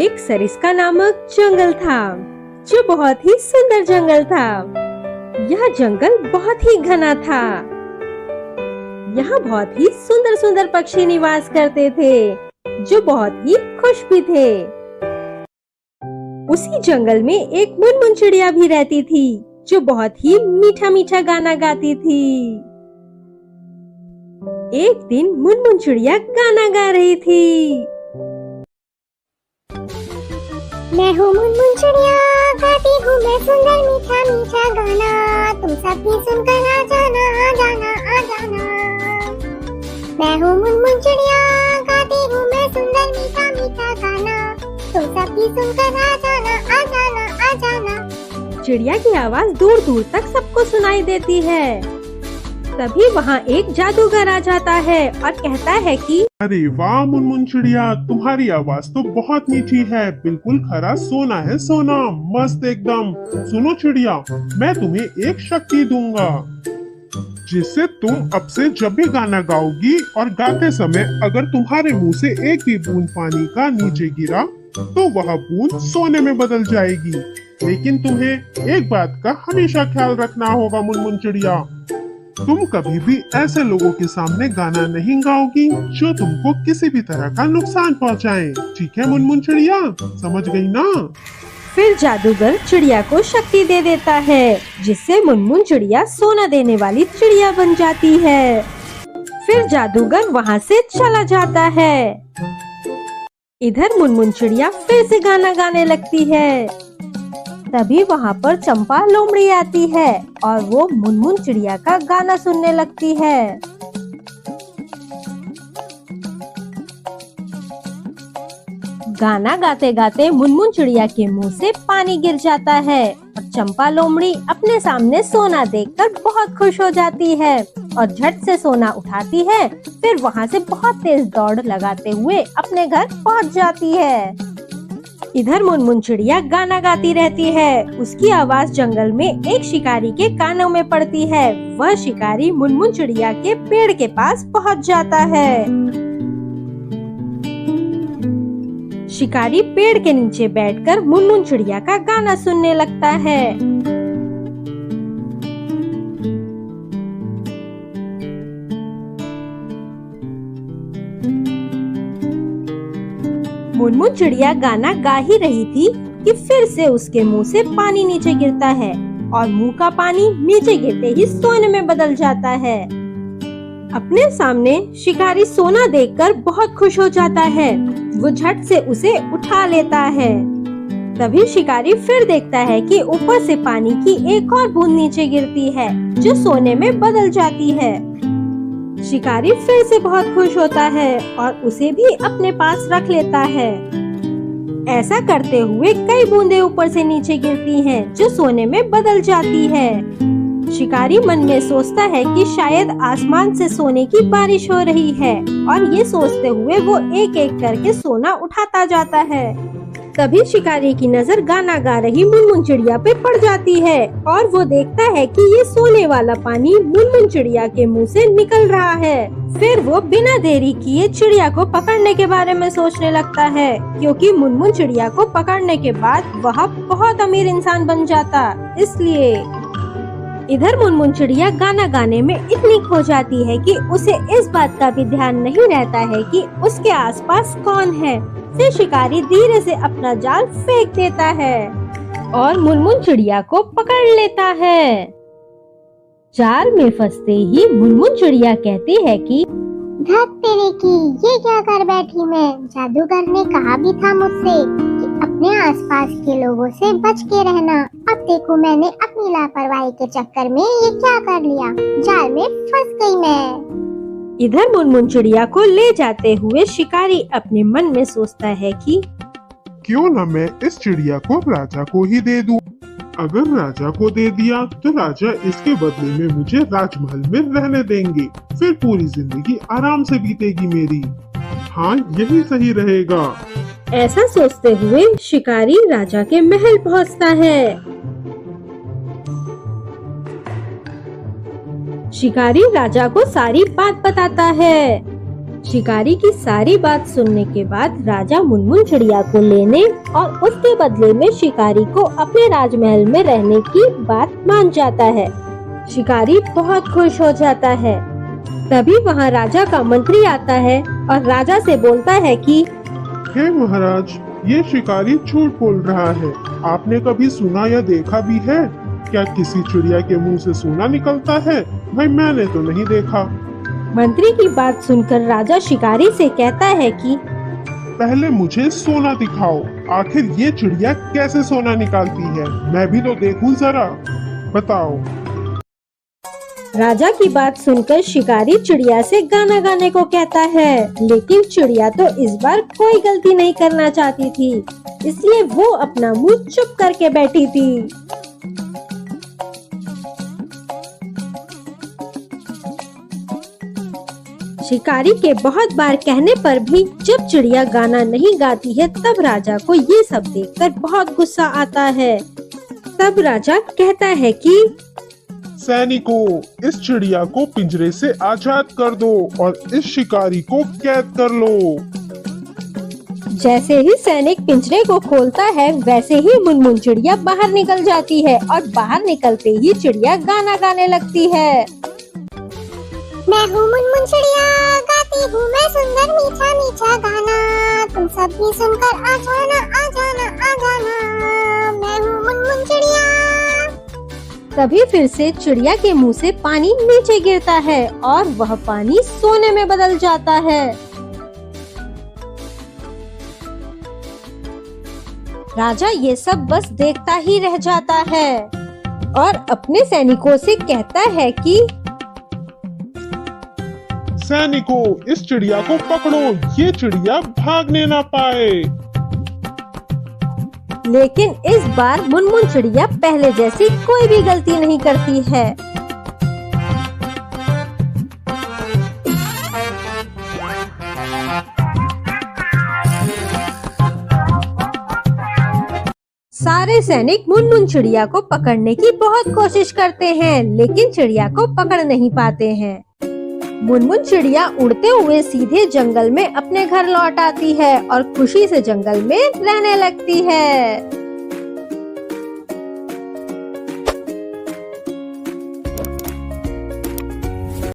एक सरिस्का नामक जंगल था जो बहुत ही सुंदर जंगल था। यह जंगल बहुत ही घना था। यहाँ बहुत ही सुंदर सुंदर पक्षी निवास करते थे जो बहुत ही खुश भी थे। उसी जंगल में एक मुनमुन चिड़िया भी रहती थी जो बहुत ही मीठा मीठा गाना गाती थी। एक दिन मुनमुन चिड़िया गाना गा रही थी। मैं हूँ मुनमुन चिड़िया, गाती हूँ मैं सुंदर मीठा मीठा गाना, तुम सब भी सुनकर आ जाना आ जाना आ जाना। मैं हूँ मुनमुन चिड़िया, गाती हूँ मैं सुंदर मीठा मीठा गाना, तुम सब भी सुनकर आ जाना आ जाना आ जाना। चिड़िया की आवाज दूर दूर तक सबको सुनाई देती है। तभी वहाँ एक जादूगर आ जाता है और कहता है कि अरे वाह मुनमुन चिड़िया, तुम्हारी आवाज तो बहुत मीठी है, बिल्कुल खरा सोना है सोना, मस्त एकदम। सुनो चिड़िया, मैं तुम्हें एक शक्ति दूंगा जिससे तुम अब से जब भी गाना गाओगी और गाते समय अगर तुम्हारे मुंह से एक भी बूंद पानी का नीचे गिरा तो वह बूंद सोने में बदल जाएगी। लेकिन तुम्हें एक बात का हमेशा ख्याल रखना होगा मुनमुन चिड़िया, तुम कभी भी ऐसे लोगों के सामने गाना नहीं गाओगी जो तुमको किसी भी तरह का नुकसान पहुंचाएं। ठीक है मुनमुन चिड़िया, समझ गई ना? फिर जादूगर चिड़िया को शक्ति दे देता है जिससे मुनमुन चिड़िया सोना देने वाली चिड़िया बन जाती है। फिर जादूगर वहाँ से चला जाता है। इधर मुनमुन चिड़िया फिर से गाना गाने लगती है। तभी वहाँ पर चंपा लोमड़ी आती है और वो मुनमुन चिड़िया का गाना सुनने लगती है। गाना गाते गाते मुनमुन चिड़िया के मुंह से पानी गिर जाता है और चंपा लोमड़ी अपने सामने सोना देखकर बहुत खुश हो जाती है और झट से सोना उठाती है। फिर वहाँ से बहुत तेज दौड़ लगाते हुए अपने घर पहुँच जाती है। इधर मुनमुन चिड़िया गाना गाती रहती है। उसकी आवाज जंगल में एक शिकारी के कानों में पड़ती है। वह शिकारी मुनमुन चिड़िया के पेड़ के पास पहुंच जाता है। शिकारी पेड़ के नीचे बैठकर मुनमुन चिड़िया का गाना सुनने लगता है। मुनमुन चिड़िया गाना गा ही रही थी कि फिर से उसके मुंह से पानी नीचे गिरता है और मुंह का पानी नीचे गिरते ही सोने में बदल जाता है। अपने सामने शिकारी सोना देखकर बहुत खुश हो जाता है। वो झट से उसे उठा लेता है। तभी शिकारी फिर देखता है कि ऊपर से पानी की एक और बूंद नीचे गिरती है जो सोने में बदल जाती है। शिकारी फिर से बहुत खुश होता है और उसे भी अपने पास रख लेता है। ऐसा करते हुए कई बूंदें ऊपर से नीचे गिरती हैं जो सोने में बदल जाती है। शिकारी मन में सोचता है कि शायद आसमान से सोने की बारिश हो रही है और ये सोचते हुए वो एक एक करके सोना उठाता जाता है। तभी शिकारी की नजर गाना गा रही मुनमुन चिड़िया पे पड़ जाती है और वो देखता है कि ये सोने वाला पानी मुनमुन चिड़िया के मुंह से निकल रहा है। फिर वो बिना देरी किए चिड़िया को पकड़ने के बारे में सोचने लगता है क्योंकि मुनमुन चिड़िया को पकड़ने के बाद वह बहुत अमीर इंसान बन जाता, इसलिए। इधर मुनमुन चिड़िया गाना गाने में इतनी खो जाती है कि उसे इस बात का भी ध्यान नहीं रहता है कि उसके आसपास कौन है। फिर शिकारी धीरे से अपना जाल फेंक देता है और मुनमुन चिड़िया को पकड़ लेता है। जाल में फंसते ही मुनमुन चिड़िया कहती है कि धत तेरे की, ये क्या कर बैठी मैं? जादूगर ने कहा भी था मुझसे कि अपने आसपास के लोगों से बच के रहना। अब देखो मैंने अपनी लापरवाही के चक्कर में ये क्या कर लिया, जाल में फंस गई मैं। इधर मुनमुन चिड़िया को ले जाते हुए शिकारी अपने मन में सोचता है कि क्यों न मैं इस चिड़िया को राजा को ही दे दूं। अगर राजा को दे दिया तो राजा इसके बदले में मुझे राजमहल में रहने देंगे, फिर पूरी जिंदगी आराम से बीतेगी मेरी। हाँ, यही सही रहेगा। ऐसा सोचते हुए शिकारी राजा के महल पहुंचता है। शिकारी राजा को सारी बात बताता है। शिकारी की सारी बात सुनने के बाद राजा मुनमुन चिड़िया को लेने और उसके बदले में शिकारी को अपने राजमहल में रहने की बात मान जाता है। शिकारी बहुत खुश हो जाता है। तभी वहाँ राजा का मंत्री आता है और राजा से बोलता है कि हे महाराज, ये शिकारी झूठ बोल रहा है। आपने कभी सुना या देखा भी है? क्या किसी चिड़िया के मुंह से सोना निकलता है? भाई मैंने तो नहीं देखा। मंत्री की बात सुनकर राजा शिकारी से कहता है कि पहले मुझे सोना दिखाओ। आखिर ये चिड़िया कैसे सोना निकालती है? मैं भी तो देखूं जरा। बताओ। राजा की बात सुनकर शिकारी चिड़िया से गाना गाने को कहता है, लेकिन चिड़िया तो इस बार कोई गलती नहीं करना चाहती थी, इसलिए वो अपना मुंह चुप करके बैठी थी। शिकारी के बहुत बार कहने पर भी जब चिड़िया गाना नहीं गाती है, तब राजा को ये सब देखकर बहुत गुस्सा आता है। तब राजा कहता है कि सैनिकों, इस चिड़िया को पिंजरे से आजाद कर दो और इस शिकारी को कैद कर लो। जैसे ही सैनिक पिंजरे को खोलता है, वैसे ही मुनमुन चिड़िया बाहर निकल जाती है और बाहर निकलते ही चिड़िया गाना गाने लगती है। मैं हूँ मुनमुन चिड़िया, गाती हूँ मैं सुंदर मीठा मीठा गाना, तुम सब भी सुनकर आ जाना आ जाना आ जाना। मैं हूँ मुनमुन चिड़िया। तभी फिर से चिड़िया के मुंह से पानी नीचे गिरता है और वह पानी सोने में बदल जाता है। राजा ये सब बस देखता ही रह जाता है और अपने सैनिकों से कहता है कि सैनिकों, इस चिड़िया को पकड़ो, ये चिड़िया भागने ना पाए। लेकिन इस बार मुनमुन चिड़िया पहले जैसी कोई भी गलती नहीं करती है। सारे सैनिक मुनमुन चिड़िया को पकड़ने की बहुत कोशिश करते हैं, लेकिन चिड़िया को पकड़ नहीं पाते हैं। मुनमुन चिड़िया उड़ते हुए सीधे जंगल में अपने घर लौट आती है और खुशी से जंगल में रहने लगती है।